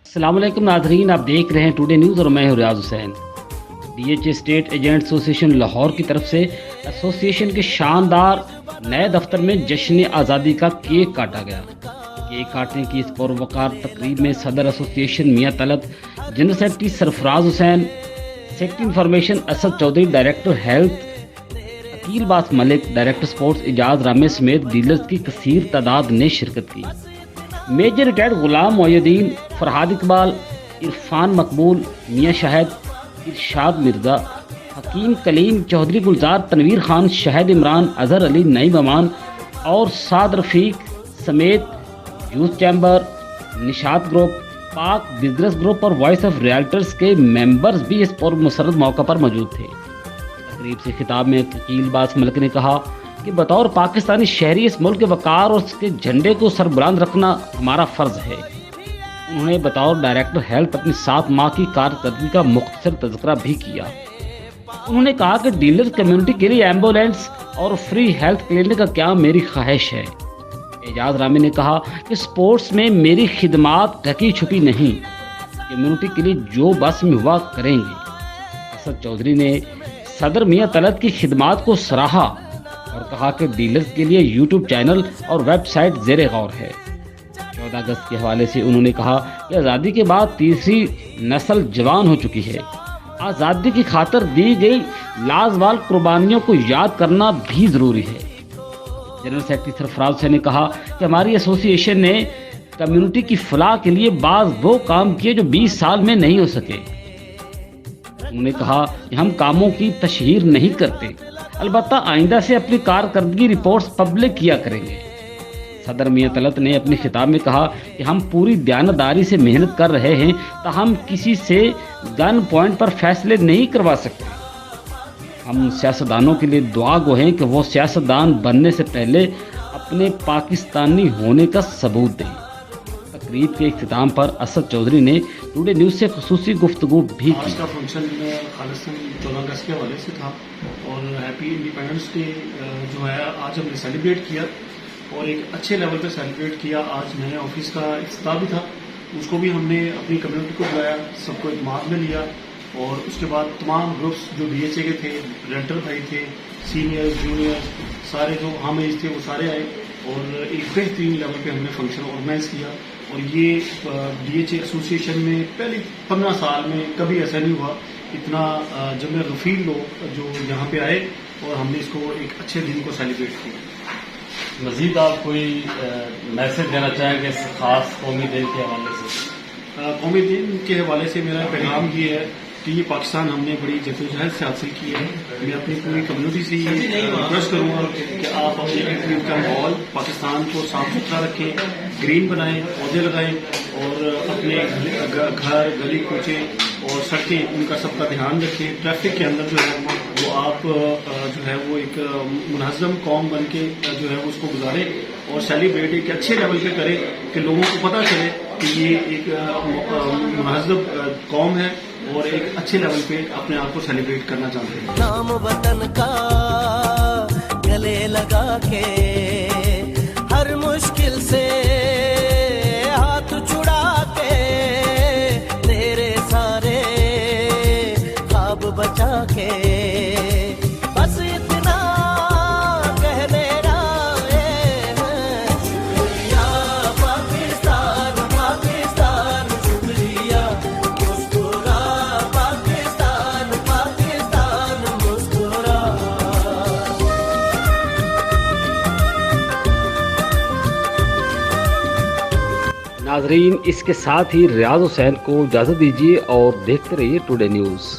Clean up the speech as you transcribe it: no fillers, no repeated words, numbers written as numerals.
السلام علیکم ناظرین، آپ دیکھ رہے ہیں ٹوڈے نیوز اور میں ہوں Riaz Hussain. D H A estate agent association Lahore کی طرف سے ایسوسیشن کے شاندار نئے دفتر میں جشن آزادی کا کیک کاٹا گیا۔ کیک کاٹنے کی اس پروقار تقریب میں صدر association Mian Talat, general secretary Sarfraz Hussain, secretary information Asad Chaudhry, director health Aqeel Abbas Malik, director sports Ijaz Ramay سمیت ڈیلرز کی کثیر تعداد نے شرکت کی۔ میجر ریٹائرڈ غلام محی الدین، فرحاد اقبال، عرفان مقبول، میاں شاہد، ارشاد مرزا، حکیم کلیم چودھری، گلزار تنویر خان، شاہد عمران، اظہر علی، نعیم امان اور سعد رفیق سمیت یوتھ چیمبر، نشاط گروپ، پاک بزنس گروپ اور وائس آف ریالٹرز کے ممبرز بھی اس پرمسرت موقع پر موجود تھے۔ تقریب سے خطاب میں عقیل باس ملک نے کہا کہ بطور پاکستانی شہری اس ملک کے وقار اور اس کے جھنڈے کو سربلند رکھنا ہمارا فرض ہے۔ انہوں نے بطور ڈائریکٹر ہیلتھ اپنی 7 ماہ کی کارکردگی کا مختصر تذکرہ بھی کیا۔ انہوں نے کہا کہ ڈیلر کمیونٹی کے لیے ایمبولینس اور فری ہیلتھ کلینک کا کیا میری خواہش ہے۔ اعجاز رامے نے کہا کہ سپورٹس میں میری خدمات ڈھکی چھپی نہیں، کمیونٹی کے لیے جو بس میں ہوا کریں گے۔ اسد چودھری نے صدر میاں طلعت کی خدمات کو سراہا اور کہا کہ ڈیلرز کے لیے یوٹیوب چینل اور ویب سائٹ زیر غور ہے۔ 14 اگست کے حوالے سے انہوں نے کہا کہ آزادی کے بعد تیسری نسل جوان ہو چکی ہے۔ آزادی کی خاطر دی گئی لازوال قربانیوں کو یاد کرنا بھی ضروری ہے۔ جنرل سیکرٹری سرفراز حسین نے کہا کہ ہماری ایسوسی ایشن نے کمیونٹی کی فلاح کے لیے بعض وہ کام کیے جو 20 سال میں نہیں ہو سکے۔ انہوں نے کہا کہ ہم کاموں کی تشہیر نہیں کرتے، البتہ آئندہ سے اپنی کارکردگی رپورٹس پبلک کیا کریں گے۔ صدر میاں طلعت نے اپنے خطاب میں کہا کہ ہم پوری دیانتداری سے محنت کر رہے ہیں، تاہم کسی سے گن پوائنٹ پر فیصلے نہیں کروا سکتے۔ ہم سیاستدانوں کے لیے دعا گو ہیں کہ وہ سیاستدان بننے سے پہلے اپنے پاکستانی ہونے کا ثبوت دیں۔ تقریب کے اختتام پر اسد چودھری نے ٹوڈے نیوز سے خصوصی گفتگو بھی کی۔ آج کا فنکشن خالصاً 14 اگست کے حوالے سے تھا اور ہیپی انڈیپینڈنس ڈے جو ہے آج ہم نے سیلیبریٹ کیا اور ایک اچھے لیول پہ سیلیبریٹ کیا۔ آج نئے آفس کا افتتاح بھی تھا، اس کو بھی ہم نے اپنی کمیونٹی کو بلایا، سب کو اعتماد میں لیا اور اس کے بعد تمام گروپس جو ڈی ایچ اے کے تھے، رینٹر بھائی تھے، سینئر جونیئر سارے جو ہم ایج تھے وہ سارے آئے اور ایک بہترین لیول پہ ہم نے فنکشن آرگنائز کیا۔ اور یہ ڈی ایچ اے ایسوسی ایشن میں پہلی 15 سال میں کبھی ایسا نہیں ہوا، اتنا جمع غفیر لوگ جو یہاں پہ آئے اور ہم نے اس کو ایک اچھے دن کو سیلیبریٹ کیا۔ مزید آپ کوئی میسج دینا چاہیں گے اس خاص قومی دن کے حوالے سے؟ قومی دن کے حوالے سے میرا پیغام یہ ہے کہ یہ پاکستان ہم نے بڑی جدوجہد سے حاصل کی ہے۔ میں اپنی پوری کمیونٹی سے یہ ریکویسٹ کروں گا کہ آپ اپنے ایکٹیو کا ماحول پاکستان کو صاف ستھرا رکھیں، گرین بنائیں، پودے لگائیں اور اپنے گھر گلی کوچے اور سڑکیں ان کا سب کا دھیان رکھیں۔ ٹریفک کے اندر جو ہے وہ آپ جو ہے وہ ایک منظم قوم بن کے جو ہے اس کو گزاریں اور سیلیبریٹ ایک اچھے لیول پہ کریں کہ لوگوں کو پتہ چلے کہ یہ ایک مہذب قوم ہے اور ایک اچھے لیول پہ اپنے آپ کو سیلیبریٹ کرنا چاہتے ہیں۔ نام وطن کا گلے لگا کے ہر مشکل سے ہاتھ چھڑا کے تیرے سارے خواب بچا کے بس اتنا کہہ میرا شکریہ پاکستان پاکستان، شکریہ مسکرا پاکستان پاکستان مسکرا۔ ناظرین، اس کے ساتھ ہی ریاض حسین کو اجازت دیجیے اور دیکھتے رہیے ٹوڈے نیوز۔